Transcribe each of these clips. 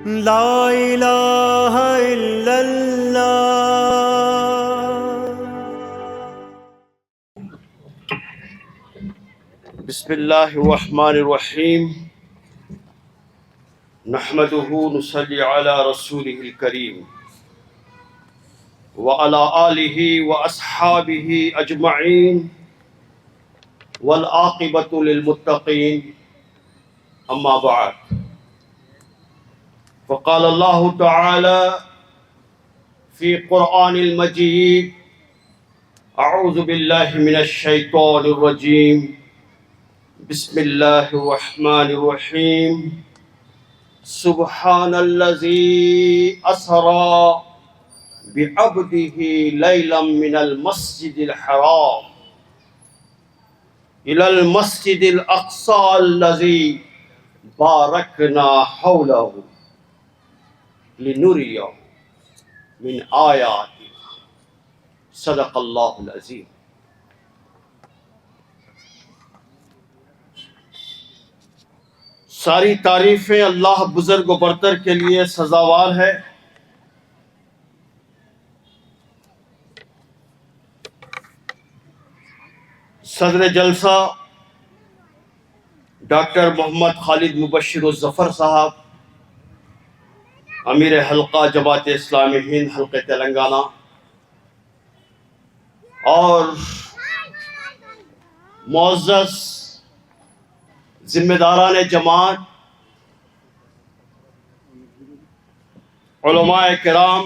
لا الہ الا اللہ۔ بسم اللہ الرحمن الرحیم، نحمده نصلی علی رسولہ الکریم وعلی آلہ واصحابہ اجمعین والعاقبۃ للمتقین، اما بعد، فقال اللہ تعالی فی قرآن المجید: اعوذ باللہ من الشیطان الرجیم، بسم اللہ الرحمن الرحیم۔ سبحان الذی اسری بعبدہ لیلا من المسجد الحرام الی المسجد الاقصی الذی بارکنا حولہ لنریہ من آیاتنا، صدق اللہ العظیم۔ ساری تعریفیں اللہ بزرگ و برتر کے لیے سزاوار ہے۔ صدر جلسہ ڈاکٹر محمد خالد مبشر الظفر صاحب، امیر حلقہ جماعت اسلامی ہند حلقہ تلنگانہ، اور معزز ذمہ داران جماعت، علماء کرام،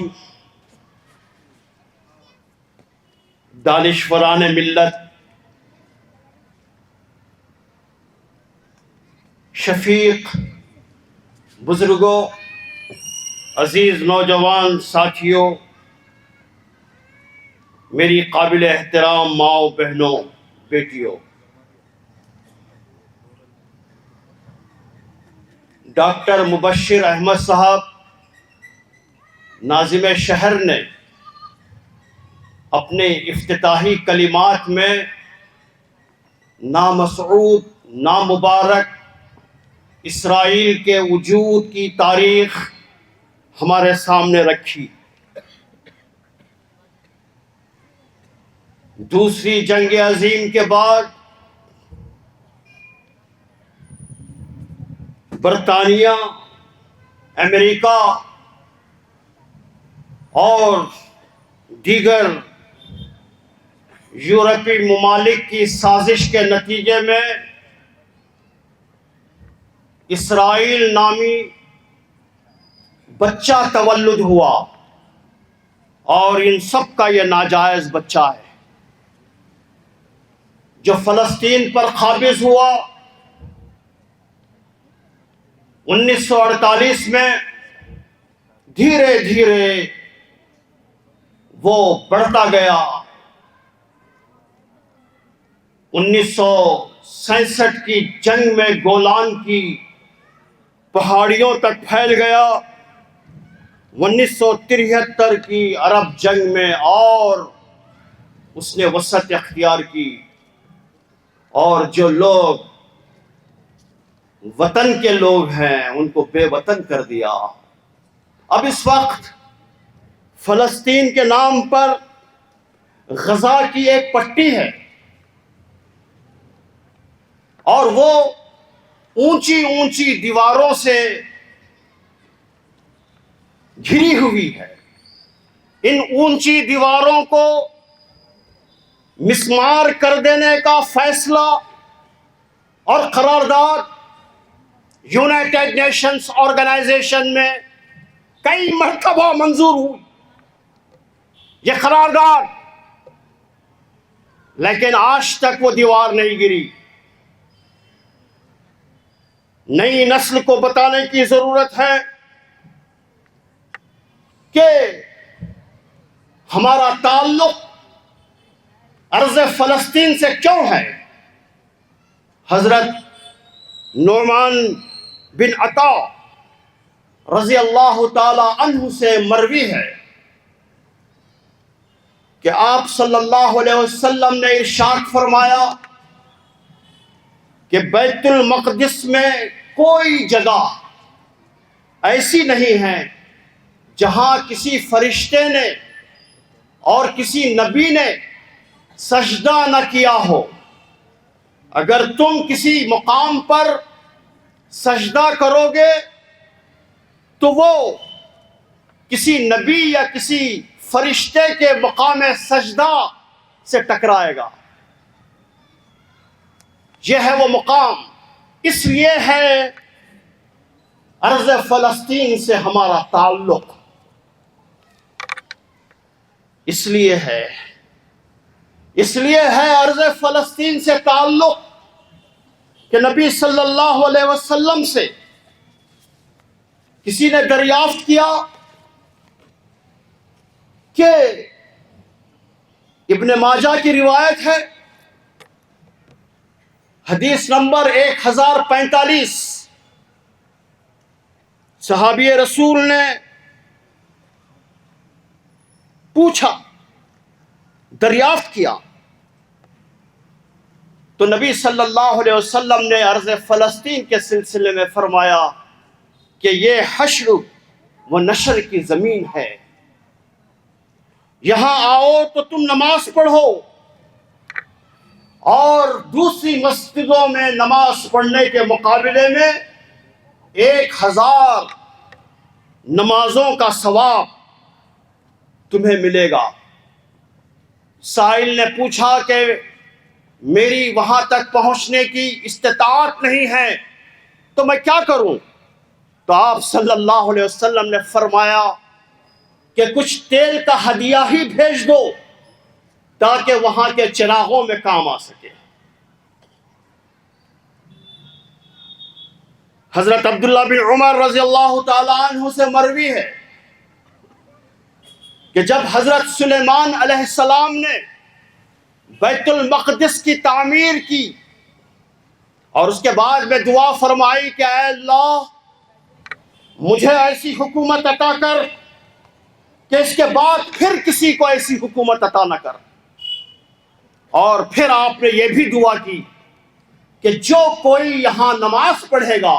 دانشوران ملت، شفیق بزرگوں، عزیز نوجوان ساتھیوں، میری قابل احترام ماؤں، بہنوں، بیٹیوں، ڈاکٹر مبشر احمد صاحب ناظم شہر نے اپنے افتتاحی کلمات میں نامسعود، نامبارک اسرائیل کے وجود کی تاریخ ہمارے سامنے رکھی۔ دوسری جنگ عظیم کے بعد برطانیہ، امریکہ اور دیگر یورپی ممالک کی سازش کے نتیجے میں اسرائیل نامی بچہ تولد ہوا، اور ان سب کا یہ ناجائز بچہ ہے جو فلسطین پر قابض ہوا۔ 1948 میں دھیرے دھیرے وہ بڑھتا گیا، 1967 کی جنگ میں گولان کی پہاڑیوں تک پھیل گیا، 1973 کی عرب جنگ میں اور اس نے وسعت اختیار کی، اور جو لوگ وطن کے لوگ ہیں ان کو بے وطن کر دیا۔ اب اس وقت فلسطین کے نام پر غزہ کی ایک پٹی ہے، اور وہ اونچی اونچی دیواروں سے گھری ہوئی ہے۔ ان اونچی دیواروں کو مسمار کر دینے کا فیصلہ اور قرارداد یونائٹڈ نیشنز آرگنائزیشن میں کئی مرتبہ منظور ہوئی یہ قرارداد، لیکن آج تک وہ دیوار نہیں گری۔ نئی نسل کو بتانے کی ضرورت ہے کہ ہمارا تعلق ارض فلسطین سے کیوں ہے۔ حضرت نعمان بن عطا رضی اللہ تعالی عنہ سے مروی ہے کہ آپ صلی اللہ علیہ وسلم نے ارشاد فرمایا کہ بیت المقدس میں کوئی جگہ ایسی نہیں ہیں جہاں کسی فرشتے نے اور کسی نبی نے سجدہ نہ کیا ہو۔ اگر تم کسی مقام پر سجدہ کرو گے تو وہ کسی نبی یا کسی فرشتے کے مقام سجدہ سے ٹکرائے گا۔ یہ ہے وہ مقام، اس لیے ہے ارض فلسطین سے ہمارا تعلق، اس لیے ہے ارض فلسطین سے تعلق کہ نبی صلی اللہ علیہ وسلم سے کسی نے دریافت کیا کہ ابن ماجہ کی روایت ہے، حدیث نمبر 1045، صحابی رسول نے پوچھا، دریافت کیا، تو نبی صلی اللہ علیہ وسلم نے ارض فلسطین کے سلسلے میں فرمایا کہ یہ حشر و نشر کی زمین ہے، یہاں آؤ تو تم نماز پڑھو، اور دوسری مسجدوں میں نماز پڑھنے کے مقابلے میں 1000 نمازوں کا ثواب تمہیں ملے گا۔ سائل نے پوچھا کہ میری وہاں تک پہنچنے کی استطاعت نہیں ہے تو میں کیا کروں؟ تو آپ صلی اللہ علیہ وسلم نے فرمایا کہ کچھ تیل کا ہدیہ ہی بھیج دو تاکہ وہاں کے چراغوں میں کام آ سکے۔ حضرت عبداللہ بن عمر رضی اللہ تعالی عنہ سے مروی ہے کہ جب حضرت سلیمان علیہ السلام نے بیت المقدس کی تعمیر کی اور اس کے بعد میں دعا فرمائی کہ اے اللہ مجھے ایسی حکومت عطا کر کہ اس کے بعد پھر کسی کو ایسی حکومت عطا نہ کر، اور پھر آپ نے یہ بھی دعا کی کہ جو کوئی یہاں نماز پڑھے گا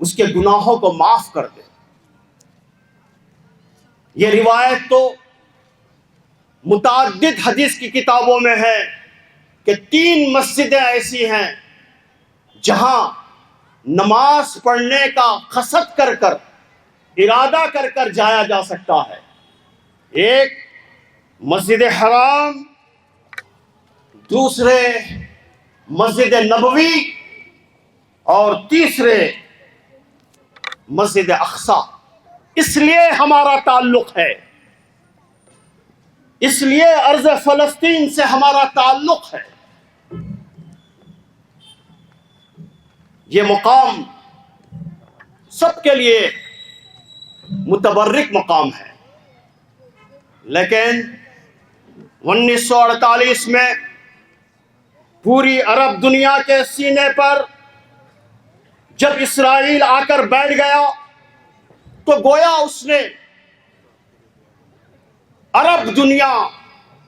اس کے گناہوں کو معاف کر دے۔ یہ روایت تو متعدد حدیث کی کتابوں میں ہے کہ 3 مسجدیں ایسی ہیں جہاں نماز پڑھنے کا قصد کر کر، ارادہ کر کر جایا جا سکتا ہے۔ ایک مسجد حرام، دوسرے مسجد نبوی، اور تیسرے مسجد اقصی۔ اس لیے ہمارا تعلق ہے، اس لیے ارض فلسطین سے ہمارا تعلق ہے۔ یہ مقام سب کے لیے متبرک مقام ہے، لیکن 1948 میں پوری عرب دنیا کے سینے پر جب اسرائیل آ کر بیٹھ گیا تو گویا اس نے عرب دنیا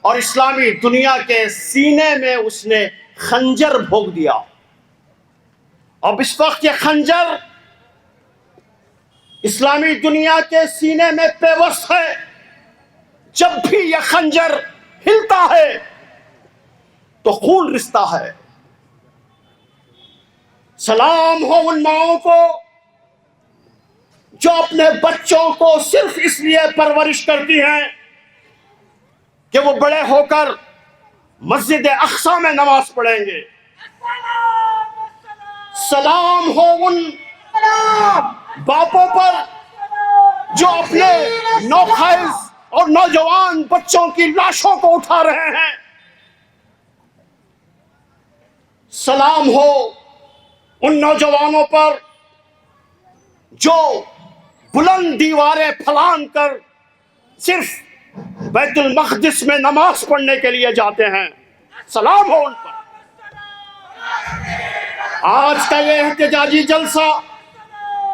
اور اسلامی دنیا کے سینے میں اس نے خنجر بھوک دیا۔ اب اس وقت یہ خنجر اسلامی دنیا کے سینے میں پیوست ہے۔ جب بھی یہ خنجر ہلتا ہے تو خون رستا ہے۔ سلام ہو ان ماؤں کو جو اپنے بچوں کو صرف اس لیے پرورش کرتی ہیں کہ وہ بڑے ہو کر مسجد اقصی میں نماز پڑھیں گے۔ سلام ہو ان باپوں پر جو اپنے نوخیز اور نوجوان بچوں کی لاشوں کو اٹھا رہے ہیں۔ سلام ہو ان نوجوانوں پر جو بلند دیواریں پھلانگ کر صرف بیت المقدس میں نماز پڑھنے کے لیے جاتے ہیں۔ سلام ہو ان پر۔ آج کا یہ احتجاجی جلسہ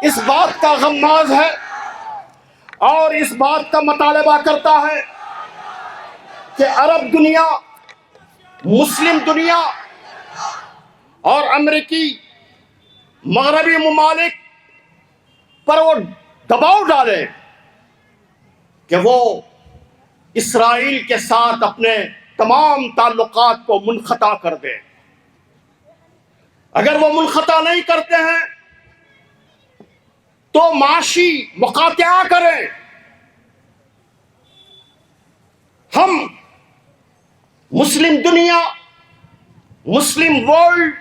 اس بات کا غماز ہے اور اس بات کا مطالبہ کرتا ہے کہ عرب دنیا، مسلم دنیا اور امریکی مغربی ممالک پر وہ دباؤ ڈالیں کہ وہ اسرائیل کے ساتھ اپنے تمام تعلقات کو منقطع کر دیں. اگر وہ منقطع نہیں کرتے ہیں تو معاشی مقاطعہ کریں. ہم مسلم دنیا، مسلم ورلڈ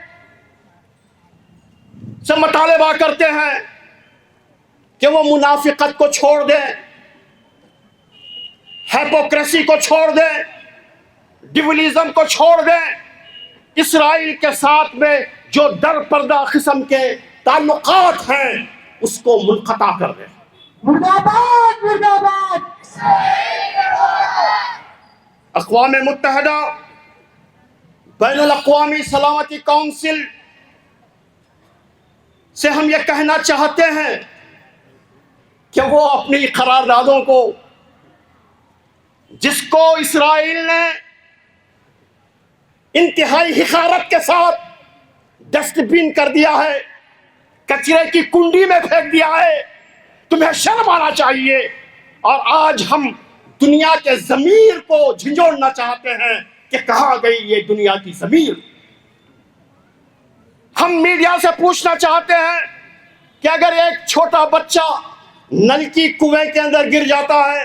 سے مطالبہ کرتے ہیں کہ وہ منافقت کو چھوڑ دیں، ہیپوکریسی کو چھوڑ دیں، ڈویلزم کو چھوڑ دیں. اسرائیل کے ساتھ میں جو در پردہ قسم کے تعلقات ہیں اس کو منقطع کر دیں. مرد آباد، مرد آباد. اقوام متحدہ، بین الاقوامی سلامتی کونسل سے ہم یہ کہنا چاہتے ہیں کہ وہ اپنی قراردادوں کو، جس کو اسرائیل نے انتہائی حقارت کے ساتھ ڈسٹ بن کر دیا ہے، کچرے کی کنڈی میں پھینک دیا ہے، تمہیں شرم آنا چاہیے. اور آج ہم دنیا کے ضمیر کو جھنجھوڑنا چاہتے ہیں کہ کہاں گئی یہ دنیا کی ضمیر. ہم میڈیا سے پوچھنا چاہتے ہیں کہ اگر ایک چھوٹا بچہ نل کی کنویں کے اندر گر جاتا ہے،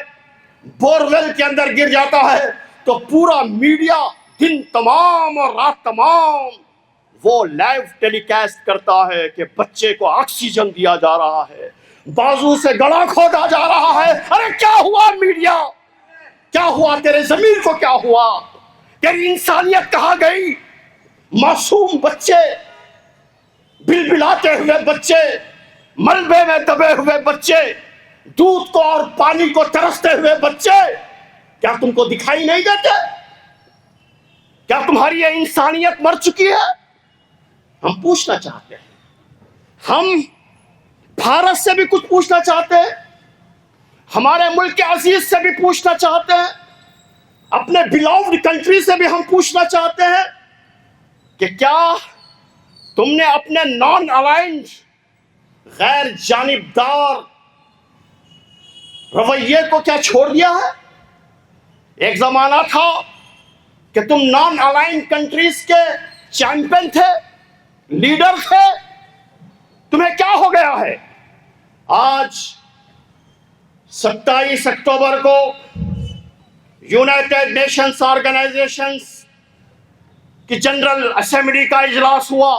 بورویل کے اندر گر جاتا ہے، تو پورا میڈیا دن تمام اور رات تمام وہ لائیو ٹیلی کاسٹ کرتا ہے کہ بچے کو آکسیجن دیا جا رہا ہے، بازو سے گلا کھودا جا رہا ہے. ارے کیا ہوا میڈیا؟ کیا ہوا تیرے ضمیر کو؟ کیا ہوا؟ تیری انسانیت کہاں گئی؟ معصوم بچے، بلبلاتے ہوئے بچے، ملبے میں دبے ہوئے بچے، دودھ کو اور پانی کو ترستے ہوئے بچے، کیا تم کو دکھائی نہیں دیتے؟ کیا تمہاری یہ انسانیت مر چکی ہے؟ ہم پوچھنا چاہتے ہیں. ہم بھارت سے بھی کچھ پوچھنا چاہتے ہیں، ہمارے ملک کے عزیز سے بھی پوچھنا چاہتے ہیں، اپنے بیلاوڈ کنٹری سے بھی ہم پوچھنا چاہتے ہیں کہ کیا تم نے اپنے نان الائنڈ غیر جانبدار رویے کو کیا چھوڑ دیا ہے؟ ایک زمانہ تھا کہ تم نان الائنڈ کنٹریز کے چیمپئن تھے، لیڈر تھے. تمہیں کیا ہو گیا ہے؟ آج 27 اکتوبر کو یونائٹڈ نیشنز آرگنائزیشنز کی جنرل اسمبلی کا اجلاس ہوا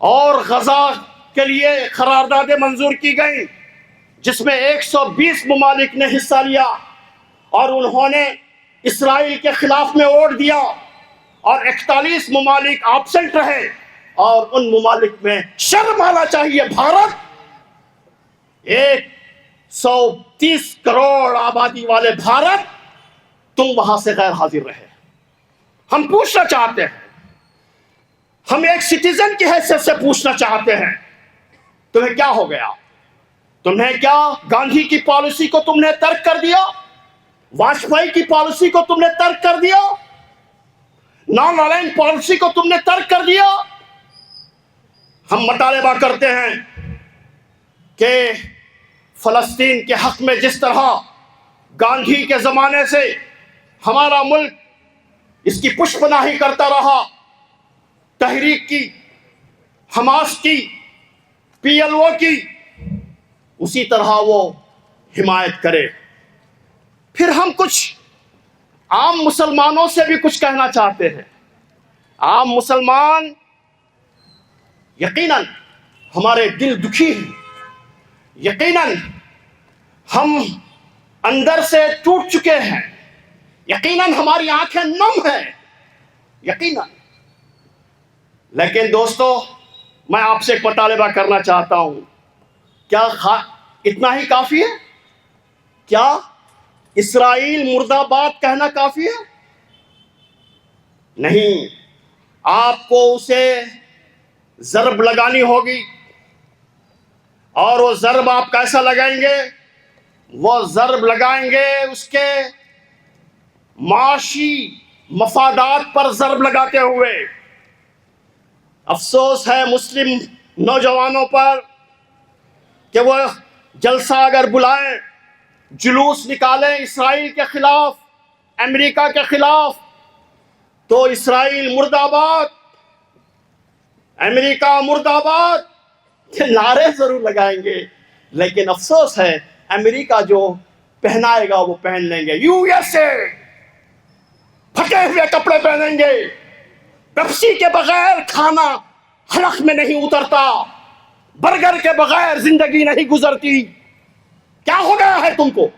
اور غزہ کے لیے قراردادیں منظور کی گئیں، جس میں 120 ممالک نے حصہ لیا اور انہوں نے اسرائیل کے خلاف میں ووٹ دیا، اور 41 ممالک آبسنٹ رہے. اور ان ممالک میں شرم آنا چاہیے، بھارت 130 کروڑ آبادی والے بھارت، تم وہاں سے غیر حاضر رہے. ہم پوچھنا چاہتے ہیں، ہم ایک سٹیزن کی حیثیت سے پوچھنا چاہتے ہیں، تمہیں کیا ہو گیا؟ تمہیں کیا گاندھی کی پالیسی کو تم نے ترک کر دیا؟ واجپئی کی پالیسی کو تم نے ترک کر دیا؟ نان الائنڈ پالیسی کو تم نے ترک کر دیا؟ ہم مطالبہ کرتے ہیں کہ فلسطین کے حق میں جس طرح گاندھی کے زمانے سے ہمارا ملک اس کی پشت پناہی کرتا رہا، تحریک کی، حماس کی، PLO کی، اسی طرح وہ حمایت کرے. پھر ہم کچھ عام مسلمانوں سے بھی کچھ کہنا چاہتے ہیں. عام مسلمان یقیناً ہمارے دل دکھی ہیں، یقیناً ہم اندر سے ٹوٹ چکے ہیں، یقیناً ہماری آنکھیں نم ہیں، یقیناً. لیکن دوستو، میں آپ سے ایک مطالبہ کرنا چاہتا ہوں، کیا اتنا ہی کافی ہے؟ کیا اسرائیل مرد آباد کہنا کافی ہے؟ نہیں، آپ کو اسے ضرب لگانی ہوگی. اور وہ ضرب آپ کیسا لگائیں گے؟ وہ ضرب لگائیں گے اس کے معاشی مفادات پر ضرب لگاتے ہوئے. افسوس ہے مسلم نوجوانوں پر کہ وہ جلسہ اگر بلائیں، جلوس نکالیں اسرائیل کے خلاف، امریکہ کے خلاف، تو اسرائیل مرد آباد، امریکہ مرد آباد کے نعرے ضرور لگائیں گے، لیکن افسوس ہے امریکہ جو پہنائے گا وہ پہن لیں گے۔ یو ایس اے پھٹے ہوئے کپڑے پہنیں گے، پیپسی کے بغیر کھانا حلق میں نہیں اترتا، برگر کے بغیر زندگی نہیں گزرتی۔ کیا ہو گیا ہے تم کو؟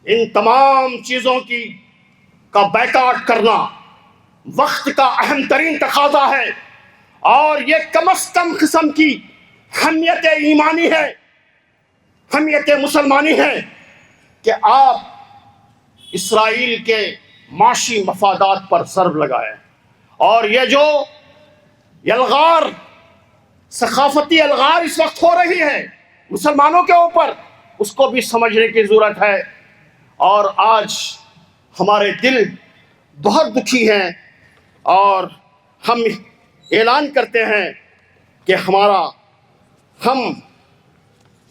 ان تمام چیزوں کا بیکاٹ کرنا وقت کا اہم ترین تقاضا ہے، اور یہ کم از کم قسم کی حمیت ایمانی ہے، حمیت مسلمانی ہے کہ آپ اسرائیل کے معاشی مفادات پر ضرب لگائیں۔ اور یہ جو الغار، ثقافتی الغار اس وقت ہو رہی ہے مسلمانوں کے اوپر، اس کو بھی سمجھنے کی ضرورت ہے۔ اور آج ہمارے دل بہت دکھی ہیں، اور ہم اعلان کرتے ہیں کہ ہم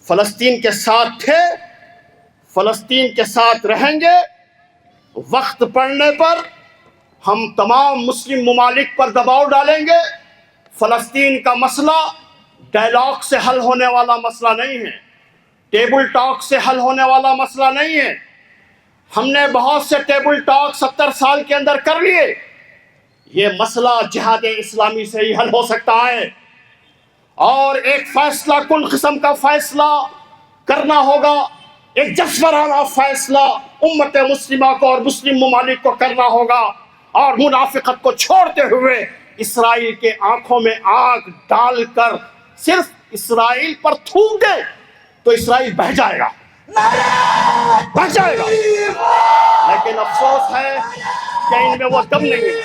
فلسطین کے ساتھ تھے، فلسطین کے ساتھ رہیں گے۔ وقت پڑنے پر ہم تمام مسلم ممالک پر دباؤ ڈالیں گے۔ فلسطین کا مسئلہ ڈائلاگ سے حل ہونے والا مسئلہ نہیں ہے، ٹیبل ٹاک سے حل ہونے والا مسئلہ نہیں ہے۔ ہم نے بہت سے ٹیبل ٹاک 70 سال کے اندر کر لیے، یہ مسئلہ جہاد اسلامی سے ہی حل ہو سکتا ہے، اور ایک فیصلہ کن قسم کا فیصلہ کرنا ہوگا، ایک جسورانہ فیصلہ امت مسلمہ کو اور مسلم ممالک کو کرنا ہوگا، اور منافقت کو چھوڑتے ہوئے اسرائیل کے آنکھوں میں آگ ڈال کر صرف اسرائیل پر تھوک دے تو اسرائیل بہہ جائے گا، بہہ جائے گا۔ لیکن افسوس ہے کہ ان میں وہ دم نہیں ہے۔